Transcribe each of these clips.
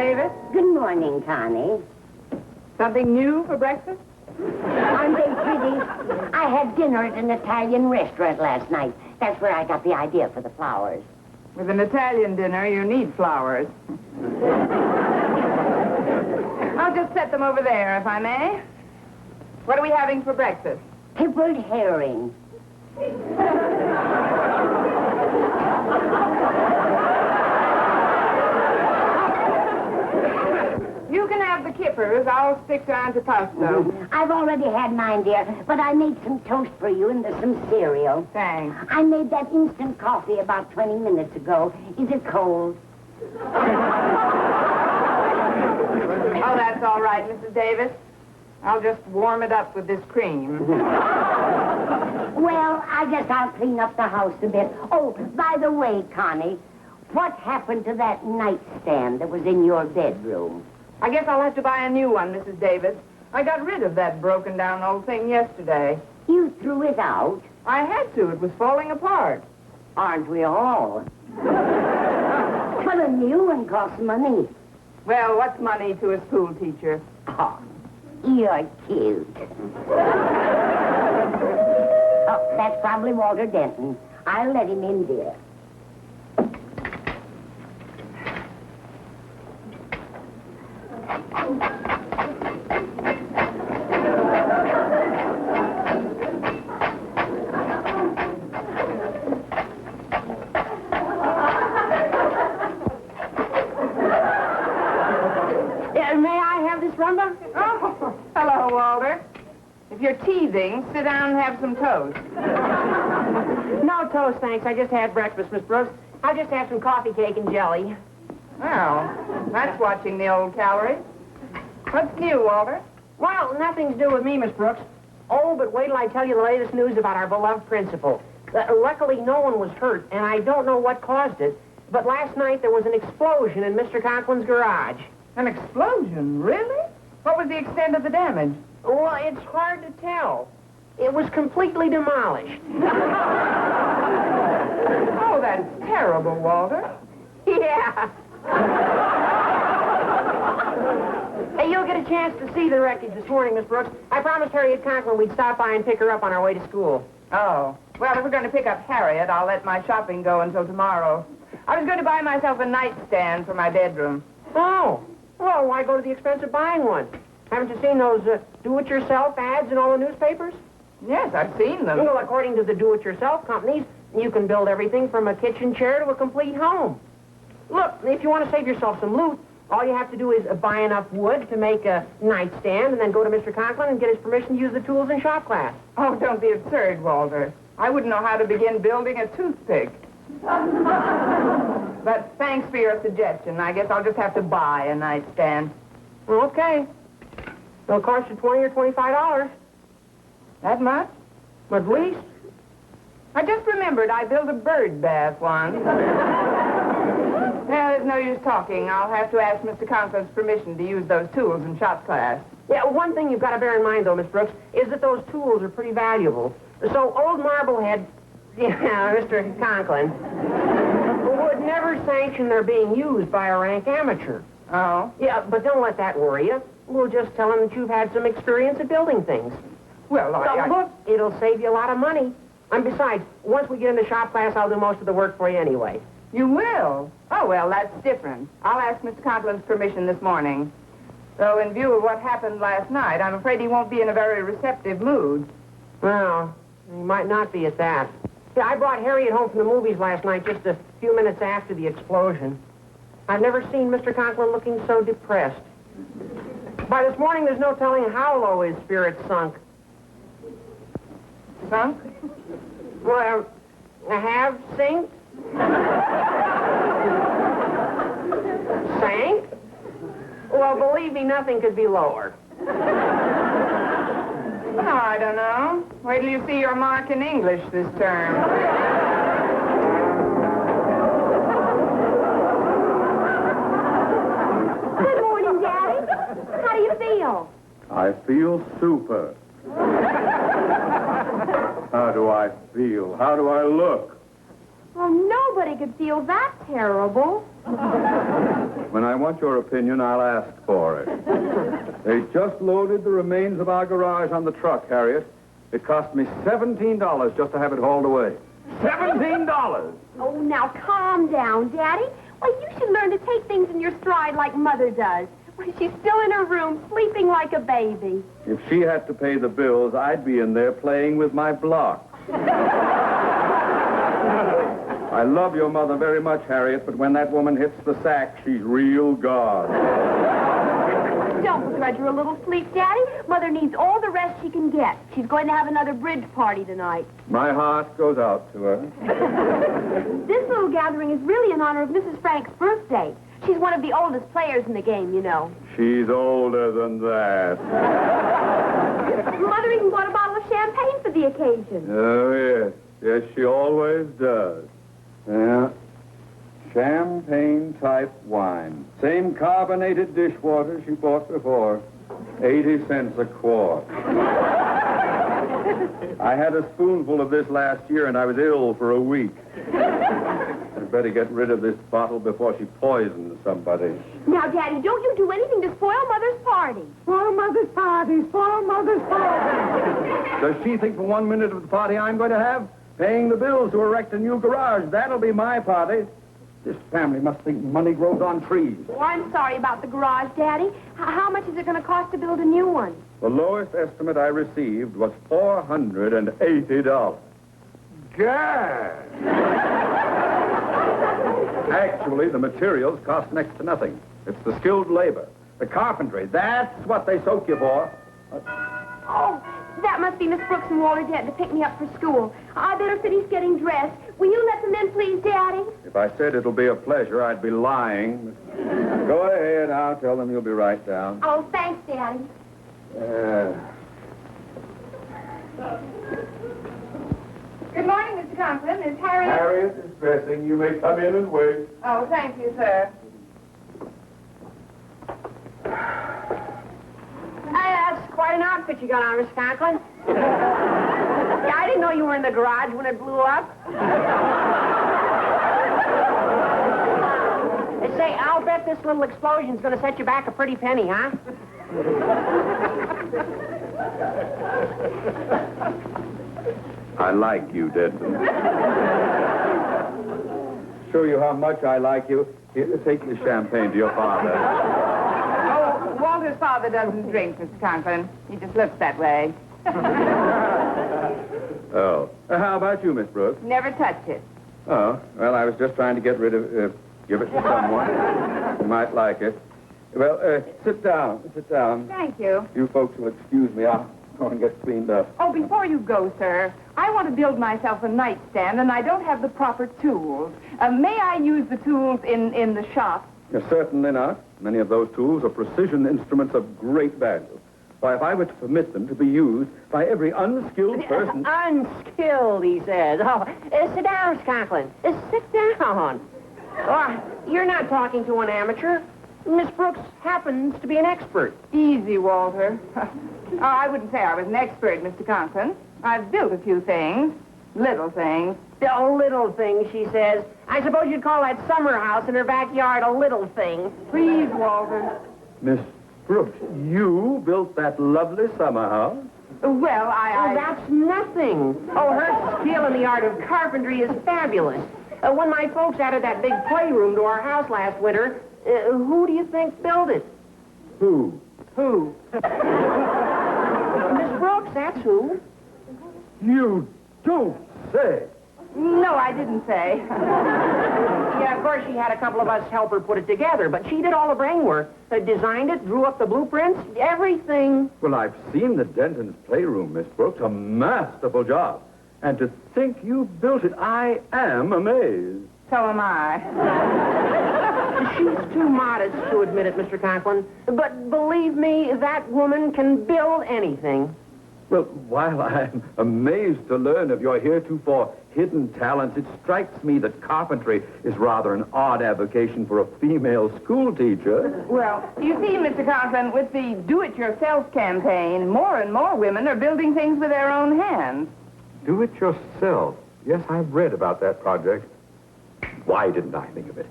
Davis. Good morning, Connie. Something new for breakfast? Aren't they pretty? I had dinner at an Italian restaurant last night. That's where I got the idea for the flowers. With an Italian dinner, you need flowers. I'll just set them over there, if I may. What are we having for breakfast? Pickled herring. You can have the kippers. I'll stick to antipasto. I've already had mine, dear, but I made some toast for you and there's some cereal. Thanks. I made that instant coffee about 20 minutes ago. Is it cold? Oh, that's all right, Mrs. Davis. I'll just warm it up with this cream. Well, I guess I'll clean up the house a bit. Oh, by the way, Connie, what happened to that nightstand that was in your bedroom? I guess I'll have to buy a new one, Mrs. Davis. I got rid of that broken-down old thing yesterday. You threw it out? I had to. It was falling apart. Aren't we all? Well, a new one costs money. Well, what's money to a school teacher? Oh, you're cute. Oh, that's probably Walter Denton. I'll let him in, dear. May I have this rumba? Oh, hello, Walter. If you're teething, sit down and have some toast. No toast, thanks. I just had breakfast, Miss Brooks. I'll just have some coffee cake and jelly. Well, that's watching the old calories. What's new, Walter? Well, nothing's due with me, Miss Brooks. Oh, but wait till I tell you the latest news about our beloved principal. Luckily, no one was hurt, and I don't know what caused it. But last night, there was an explosion in Mr. Conklin's garage. An explosion? Really? What was the extent of the damage? Well, it's hard to tell. It was completely demolished. Oh, that's terrible, Walter. Yeah. Hey, you'll get a chance to see the wreckage this morning, Miss Brooks. I promised Harriet Conklin we'd stop by and pick her up on our way to school. Oh. Well, if we're going to pick up Harriet, I'll let my shopping go until tomorrow. I was going to buy myself a nightstand for my bedroom. Oh. Well, why go to the expense of buying one? Haven't you seen those do-it-yourself ads in all the newspapers? Yes, I've seen them. Well, according to the do-it-yourself companies, you can build everything from a kitchen chair to a complete home. Look, if you want to save yourself some loot, all you have to do is buy enough wood to make a nightstand and then go to Mr. Conklin and get his permission to use the tools in shop class. Oh, don't be absurd, Walter. I wouldn't know how to begin building a toothpick. But thanks for your suggestion. I guess I'll just have to buy a nightstand. Well, okay. It'll cost you $20 or $25. That much? At least. I just remembered I built a bird bath once. Well, there's no use talking. I'll have to ask Mr. Conklin's permission to use those tools in shop class. Yeah, one thing you've got to bear in mind, though, Miss Brooks, is that those tools are pretty valuable. So old Marblehead, Mr. Conklin, would never sanction their being used by a rank amateur. Oh? Yeah, but don't let that worry you. We'll just tell him that you've had some experience at building things. Well, Look, it'll save you a lot of money. And besides, once we get into shop class, I'll do most of the work for you anyway. You will? Oh, well, that's different. I'll ask Mr. Conklin's permission this morning. Though, in view of what happened last night, I'm afraid he won't be in a very receptive mood. Well, he might not be at that. Yeah, I brought Harriet home from the movies last night just a few minutes after the explosion. I've never seen Mr. Conklin looking so depressed. By this morning, there's no telling how low his spirits sunk. Sunk? Well, have sinked? Sank? Well, believe me, nothing could be lower. Oh, I don't know. Wait till you see your mark in English this term. Good morning, Daddy. How do you feel? I feel super. How do I feel? How do I look? Well, nobody could feel that terrible. When I want your opinion, I'll ask for it. They just loaded the remains of our garage on the truck, Harriet. It cost me $17 just to have it hauled away. $17! Oh, now calm down, Daddy. Why, you should learn to take things in your stride like Mother does. Why, she's still in her room, sleeping like a baby. If she had to pay the bills, I'd be in there playing with my blocks. I love your mother very much, Harriet, but when that woman hits the sack, she's real God. Don't begrudge her a little sleep, Daddy. Mother needs all the rest she can get. She's going to have another bridge party tonight. My heart goes out to her. This little gathering is really in honor of Mrs. Frank's birthday. She's one of the oldest players in the game, you know. She's older than that. Mother even bought a bottle of champagne for the occasion. Oh, yes. Yes, she always does. Yeah. Champagne-type wine. Same carbonated dishwater she bought before. 80 cents a quart. I had a spoonful of this last year, and I was ill for a week. I'd better get rid of this bottle before she poisons somebody. Now, Daddy, don't you do anything to spoil Mother's party. Spoil Mother's party, spoil Mother's party. Does she think for 1 minute of the party I'm going to have? Paying the bills to erect a new garage. That'll be my party. This family must think money grows on trees. Oh, I'm sorry about the garage, Daddy. How much is it going to cost to build a new one? The lowest estimate I received was $480. Gad! Actually, the materials cost next to nothing. It's the skilled labor. The carpentry, that's what they soak you for. Oh, that must be Miss Brooks and Walter Dent to pick me up for school. I better finish getting dressed. Will you let them in, please, Daddy? If I said it'll be a pleasure, I'd be lying. Go ahead, I'll tell them you'll be right down. Oh, thanks, Daddy. Good morning, Mr. Conklin. Is Harriet... Harriet is dressing. You may come in and wait. Oh, thank you, sir. That's quite an outfit you got on, Miss Conklin. Yeah, I didn't know you were in the garage when it blew up. Say, I'll bet this little explosion's going to set you back a pretty penny, huh? I like you, Denton. Show you how much I like you. Here, take this champagne to your father. Oh, Walter's father doesn't drink, Mr. Conklin. He just looks that way. Oh. How about you, Miss Brooks? Never touch it. Oh, well, I was just trying to get rid of... give it to someone who might like it. Well, sit down. Sit down. Thank you. You folks will excuse me. I'll go and get cleaned up. Oh, before you go, sir, I want to build myself a nightstand, and I don't have the proper tools. May I use the tools in the shop? Certainly not. Many of those tools are precision instruments of great value. Why, if I were to permit them to be used by every unskilled person... Unskilled, he says. Oh, sit down, Miss Conklin. Sit down. Oh, you're not talking to an amateur. Miss Brooks happens to be an expert. Easy, Walter. Oh, I wouldn't say I was an expert, Mr. Conklin. I've built a few things. Little things. The little thing, she says. I suppose you'd call that summer house in her backyard a little thing. Please, Walter. Miss Brooks, you built that lovely summer house? Well, Oh, that's nothing. Oh, her skill in the art of carpentry is fabulous. When my folks added that big playroom to our house last winter, who do you think built it? Who? Who? Miss Brooks, that's who. You don't say. No, I didn't say. Yeah, of course, she had a couple of us help her put it together, but she did all the brain work. Designed it, drew up the blueprints, everything. Well, I've seen the Denton's playroom, Miss Brooks. A masterful job. And to think you built it, I am amazed. So am I. She's too modest to admit it, Mr. Conklin. But believe me, that woman can build anything. Well, while I'm amazed to learn of your heretofore hidden talents, it strikes me that carpentry is rather an odd avocation for a female schoolteacher. Well, you see, Mr. Conklin, with the do-it-yourself campaign, more and more women are building things with their own hands. Do it yourself. Yes, I've read about that project. Why didn't I think of it?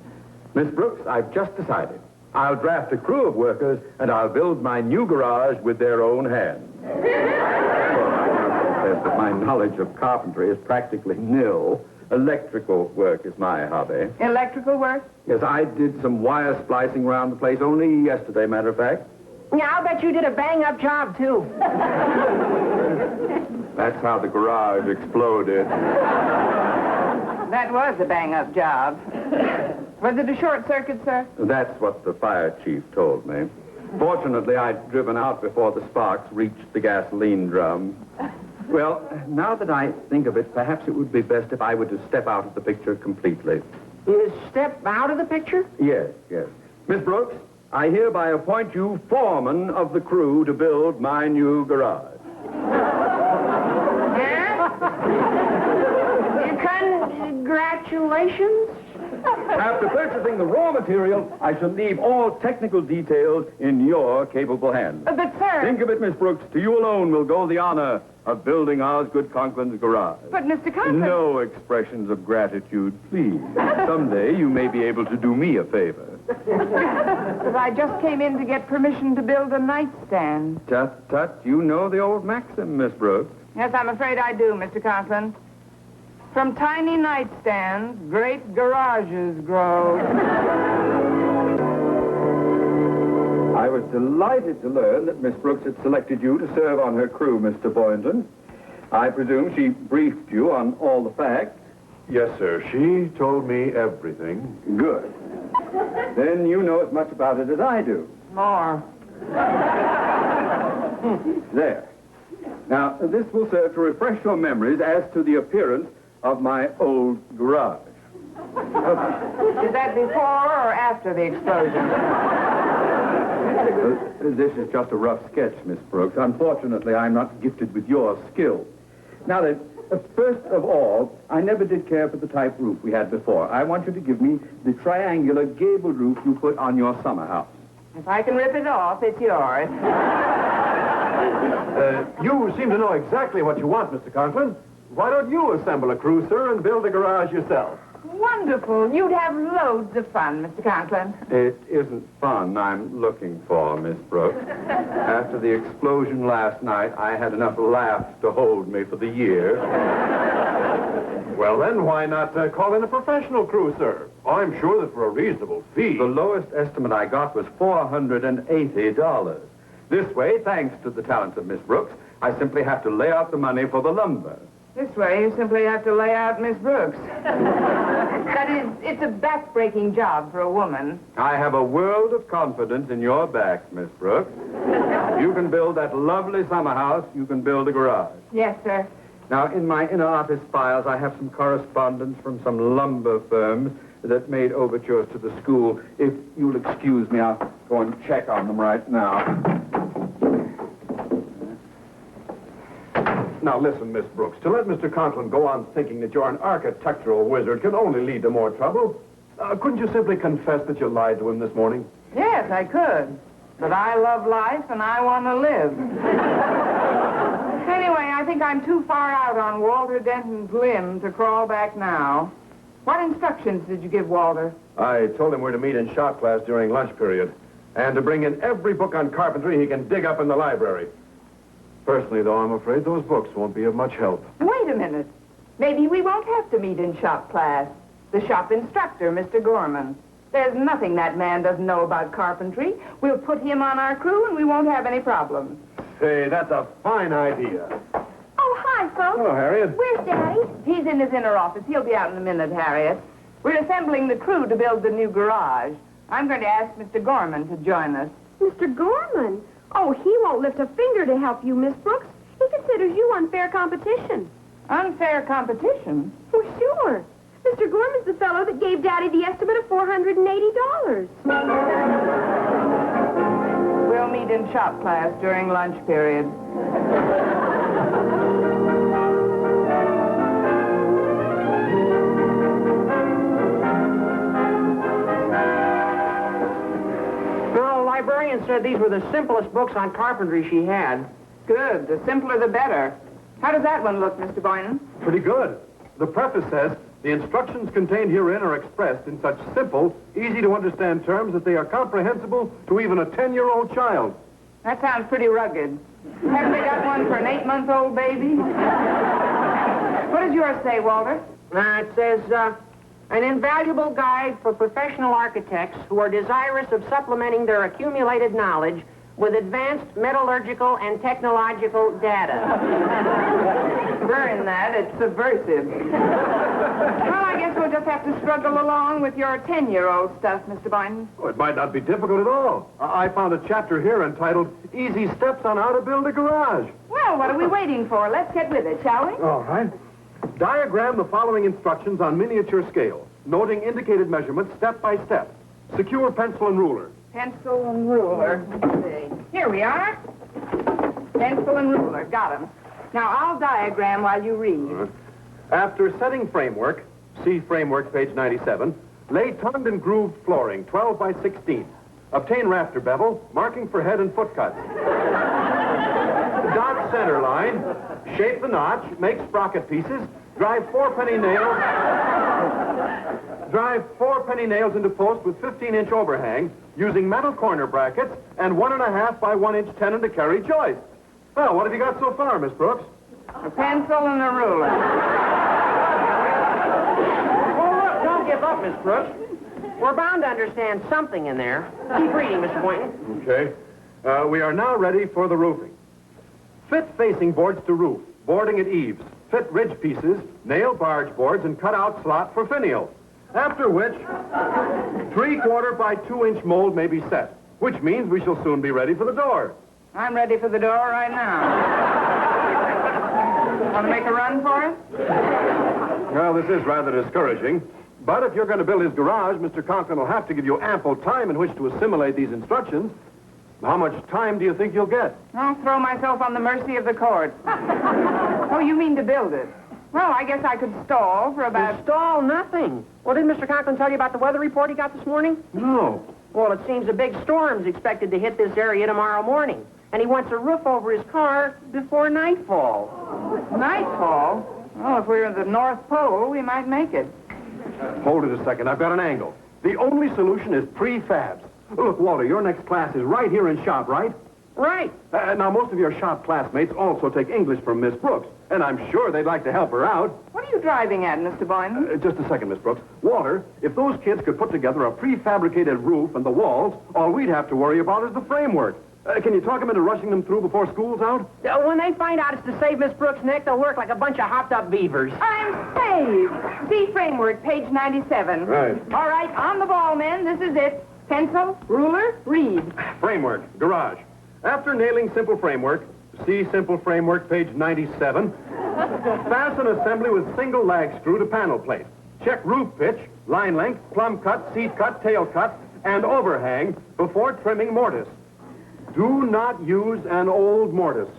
Miss Brooks, I've just decided. I'll draft a crew of workers, and I'll build my new garage with their own hands. Well, I confess that my knowledge of carpentry is practically nil. Electrical work is my hobby. Electrical work? Yes, I did some wire splicing around the place only yesterday, matter of fact. Yeah, I'll bet you did a bang-up job, too. That's how the garage exploded. That was a bang-up job. Was it a short circuit, sir? That's what the fire chief told me. Fortunately, I'd driven out before the sparks reached the gasoline drum. Well, now that I think of it, perhaps it would be best if I were to step out of the picture completely. You step out of the picture? Yes, yes. Miss Brooks, I hereby appoint you foreman of the crew to build my new garage. Congratulations. After purchasing the raw material, I shall leave all technical details in your capable hands. But, sir... Think of it, Miss Brooks. To you alone will go the honor of building Osgood Conklin's garage. But, Mr. Conklin... No expressions of gratitude, please. Someday you may be able to do me a favor. But I just came in to get permission to build a nightstand. Tut, tut, you know the old maxim, Miss Brooks. Yes, I'm afraid I do, Mr. Conklin. From tiny nightstands, great garages grow. I was delighted to learn that Miss Brooks had selected you to serve on her crew, Mr. Boynton. I presume she briefed you on all the facts. Yes, sir. She told me everything. Good. Then you know as much about it as I do. More. There. Now, this will serve to refresh your memories as to the appearance of my old garage. Is that before or after the explosion? This is just a rough sketch, Miss Brooks. Unfortunately, I'm not gifted with your skill. Now then, first of all, I never did care for the type roof we had before. I want you to give me the triangular gabled roof you put on your summer house. If I can rip it off, it's yours. You seem to know exactly what you want, Mr. Conklin. Why don't you assemble a crew, sir, and build a garage yourself? Wonderful. You'd have loads of fun, Mr. Conklin. It isn't fun I'm looking for, Miss Brooks. After the explosion last night, I had enough laughs to hold me for the year. Well, then, why not call in a professional crew, sir? I'm sure that for a reasonable fee. The lowest estimate I got was $480. This way, thanks to the talents of Miss Brooks, I simply have to lay out the money for the lumber. This way, you simply have to lay out Miss Brooks. That is, it's a back-breaking job for a woman. I have a world of confidence in your back, Miss Brooks. If you can build that lovely summer house, you can build a garage. Yes, sir. Now, in my inner office files, I have some correspondence from some lumber firms that made overtures to the school. If you'll excuse me, I'll go and check on them right now. Now, listen, Miss Brooks, to let Mr. Conklin go on thinking that you're an architectural wizard can only lead to more trouble. Couldn't you simply confess that you lied to him this morning? Yes, I could. But I love life and I want to live. Anyway, I think I'm too far out on Walter Denton's limb to crawl back now. What instructions did you give Walter? I told him we're to meet in shop class during lunch period, and to bring in every book on carpentry he can dig up in the library. Personally, though, I'm afraid those books won't be of much help. Wait a minute. Maybe we won't have to meet in shop class. The shop instructor, Mr. Gorman. There's nothing that man doesn't know about carpentry. We'll put him on our crew and we won't have any problems. Say, that's a fine idea. Oh, hi, folks. Hello, Harriet. Where's Daddy? He's in his inner office. He'll be out in a minute, Harriet. We're assembling the crew to build the new garage. I'm going to ask Mr. Gorman to join us. Mr. Gorman? Oh, he won't lift a finger to help you, Miss Brooks. He considers you unfair competition. Unfair competition? Well, sure. Mr. Gorman's the fellow that gave Daddy the estimate of $480. We'll meet in shop class during lunch period. The librarian said these were the simplest books on carpentry she had. Good. The simpler, the better. How does that one look, Mr. Boynton? Pretty good. The preface says, The instructions contained herein are expressed in such simple, easy-to-understand terms that they are comprehensible to even a 10-year-old child. That sounds pretty rugged. Haven't they got one for an 8-month-old baby? What does yours say, Walter? It says, an invaluable guide for professional architects who are desirous of supplementing their accumulated knowledge with advanced metallurgical and technological data. Burn that. It's subversive. Well, I guess we'll just have to struggle along with your 10-year-old stuff, Mr. Boynton. Oh, it might not be difficult at all. I found a chapter here entitled Easy Steps on How to Build a Garage. Well, what are we waiting for? Let's get with it, shall we? All right. Diagram the following instructions on miniature scale, noting indicated measurements step by step. Secure pencil and ruler. Pencil and ruler. Let's see. Here we are. Pencil and ruler. Got 'em. Now, I'll diagram while you read. After setting framework, see framework, page 97, lay tongued and grooved flooring, 12 by 16. Obtain rafter bevel, marking for head and foot cuts. Dot center line, shape the notch, make sprocket pieces, drive 4 penny nails. Drive 4 penny nails into post with 15-inch overhang using metal corner brackets and 1.5 by 1-inch tenon to carry joist. Well, what have you got so far, Miss Brooks? A pencil and a ruler. Oh, look, don't give up, Miss Brooks. We're bound to understand something in there. Keep reading, Mr. Boynton. Okay. We are now ready for the roofing. Fit facing boards to roof, boarding at eaves. Fit ridge pieces, nail barge boards, and cut out slot for finial. After which, 3/4 by 2-inch mold may be set, which means we shall soon be ready for the door. I'm ready for the door right now. Want to make a run for it? Well, this is rather discouraging. But if you're going to build his garage, Mr. Conklin will have to give you ample time in which to assimilate these instructions. How much time do you think you'll get? I'll throw myself on the mercy of the court. Oh, you mean to build it? Well, I guess I could stall for about... Install nothing. Well, didn't Mr. Conklin tell you about the weather report he got this morning? No. Well, it seems a big storm's expected to hit this area tomorrow morning. And he wants a roof over his car before nightfall. Nightfall? Oh, if we were at the North Pole, we might make it. Hold it a second. I've got an angle. The only solution is prefabs. Look, Walter, your next class is right here in shop, right? Right. Now, most of your shop classmates also take English from Miss Brooks, and I'm sure they'd like to help her out. What are you driving at, Mr. Boynton? Just a second, Miss Brooks. Walter, if those kids could put together a prefabricated roof and the walls, all we'd have to worry about is the framework. Can you talk them into rushing them through before school's out? When they find out it's to save Miss Brooks' neck, they'll work like a bunch of hopped-up beavers. I'm saved. See framework, page 97. Right. All right, on the ball, men. This is it. Pencil, ruler, read. Framework, garage. After nailing simple framework, see simple framework, page 97. Fasten assembly with single lag screw to panel plate. Check roof pitch, line length, plumb cut, seat cut, tail cut, and overhang before trimming mortise. Do not use an old mortise.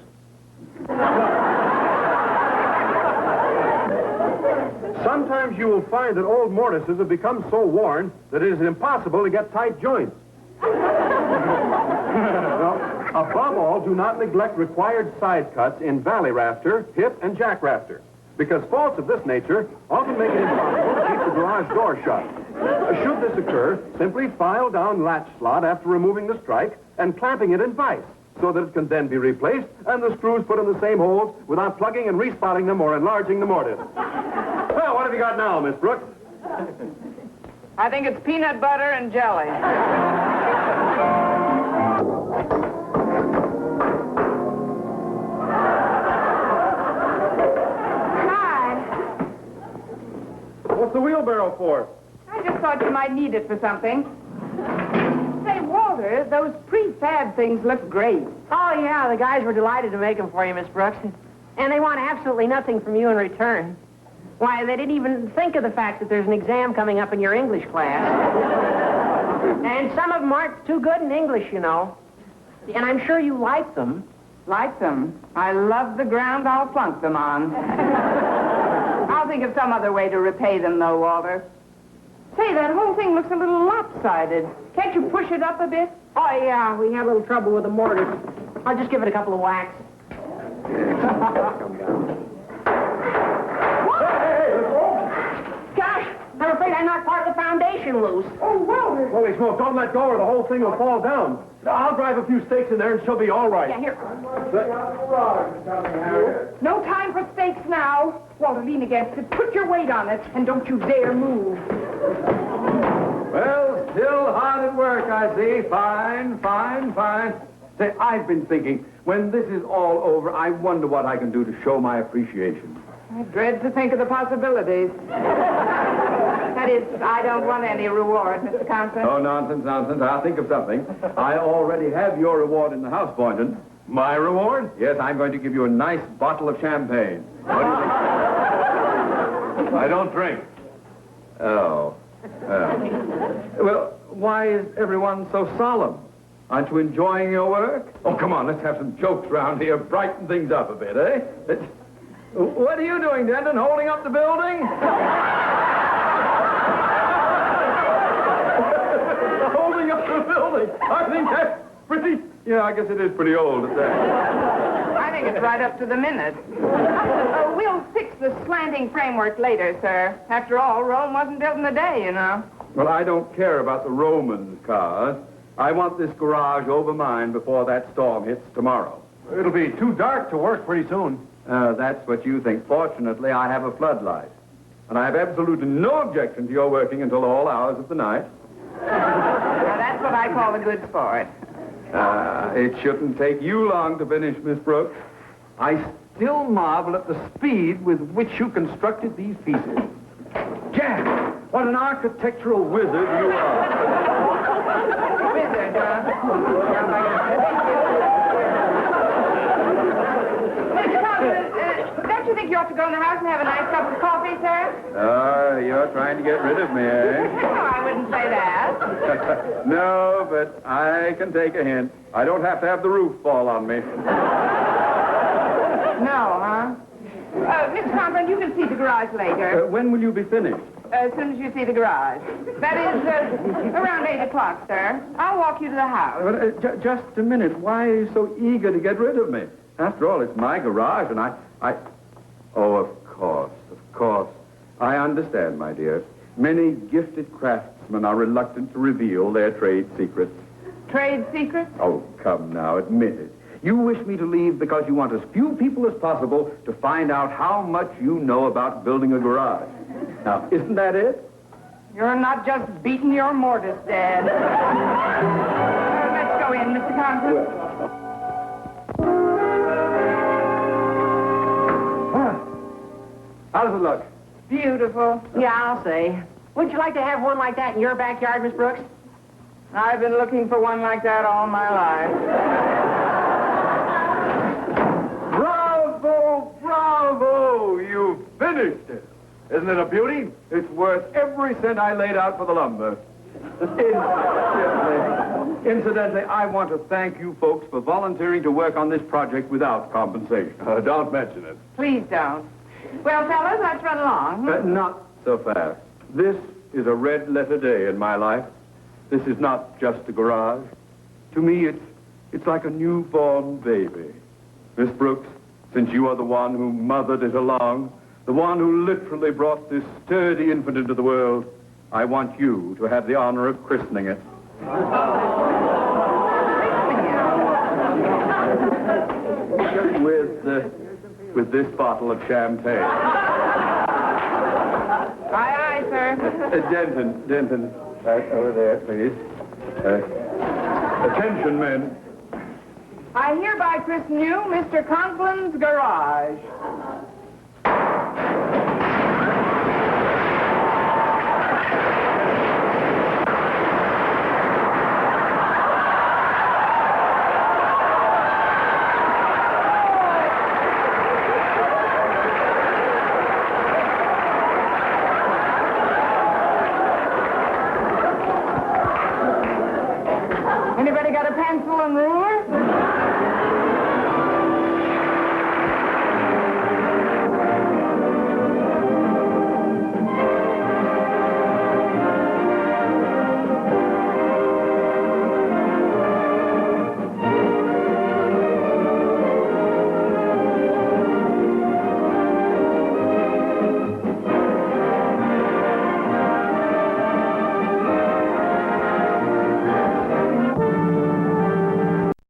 Sometimes you will find that old mortises have become so worn that it is impossible to get tight joints. Well, above all, do not neglect required side cuts in valley rafter, hip, and jack rafter, because faults of this nature often make it impossible to keep the garage door shut. Should this occur, simply file down latch slot after removing the strike and clamping it in vise, so that it can then be replaced and the screws put in the same holes without plugging and respotting them or enlarging the mortise. Well, what have you got now, Miss Brooks? I think it's peanut butter and jelly. Hi. What's the wheelbarrow for? I just thought you might need it for something. Say, Walter, those prefab things look great. Oh, yeah, the guys were delighted to make them for you, Miss Brooks. And they want absolutely nothing from you in return. Why, they didn't even think of the fact that there's an exam coming up in your English class. And some of them aren't too good in English, you know. And I'm sure you like them. Like them. I love the ground I'll flunk them on. I'll think of some other way to repay them, though, Walter. Say, that whole thing looks a little lopsided. Can't you push it up a bit? Oh, yeah, we had a little trouble with the mortise. I'll just give it a couple of whacks. Hey, let's go. can't knock part of the foundation loose. Oh, Walter! Holy smoke, don't let go or the whole thing will fall down. I'll drive a few stakes in there and she'll be all right. Yeah, here. No time for stakes now. Walter, lean against it. Put your weight on it, and don't you dare move. Well, still hard at work, I see. Fine. Say, I've been thinking, when this is all over, I wonder what I can do to show my appreciation. I dread to think of the possibilities. That is, I don't want any reward, Mr. Conklin. Oh, nonsense. I'll think of something. I already have your reward in the house, Boynton. My reward? Yes, I'm going to give you a nice bottle of champagne. What do you think? I don't drink. Oh. Well, why is everyone so solemn? Aren't you enjoying your work? Oh, come on, let's have some jokes round here. Brighten things up a bit, eh? What are you doing, Denton? Holding up the building? Holding up the building? I think that's pretty... Yeah, I guess it is pretty old at that. I think it's right up to the minute. We'll fix the slanting framework later, sir. After all, Rome wasn't built in a day, you know. Well, I don't care about the Romans' cars. I want this garage over mine before that storm hits tomorrow. It'll be too dark to work pretty soon. That's what you think. Fortunately, I have a floodlight. And I have absolutely no objection to your working until all hours of the night. Now, that's what I call a good sport. It shouldn't take you long to finish, Miss Brooks. I still marvel at the speed with which you constructed these pieces. Jack, what an architectural wizard you are. Wizard, huh? Mr. Conklin, don't you think you ought to go in the house and have a nice cup of coffee, sir? You're trying to get rid of me, eh? No, I wouldn't say that. No, but I can take a hint. I don't have to have the roof fall on me. No, huh? Mr. Conklin, you can see the garage later. When will you be finished? As soon as you see the garage. That is, around 8 o'clock, sir. I'll walk you to the house. But, just a minute. Why are you so eager to get rid of me? After all, it's my garage, and I... Oh, of course. I understand, my dear. Many gifted craftsmen are reluctant to reveal their trade secrets. Trade secrets? Oh, come now, admit it. You wish me to leave because you want as few people as possible to find out how much you know about building a garage. Now, isn't that it? You're not just beating your mortise, Dad. Let's go in, Mr. Conklin. How does it look? Beautiful. Yeah, I'll say. Wouldn't you like to have one like that in your backyard, Miss Brooks? I've been looking for one like that all my life. Bravo! You finished it. Isn't it a beauty? It's worth every cent I laid out for the lumber. Incidentally, I want to thank you folks for volunteering to work on this project without compensation. Don't mention it. Please don't. Well, fellas, let's run along. Not so fast. This is a red-letter day in my life. This is not just a garage. To me, it's like a newborn baby. Miss Brooks, since you are the one who mothered it along, the one who literally brought this sturdy infant into the world, I want you to have the honor of christening it. With this bottle of champagne. Aye, sir. Denton, over there, please. Attention, men. I hereby christen you Mr. Conklin's garage. Anybody got a pencil and ruler?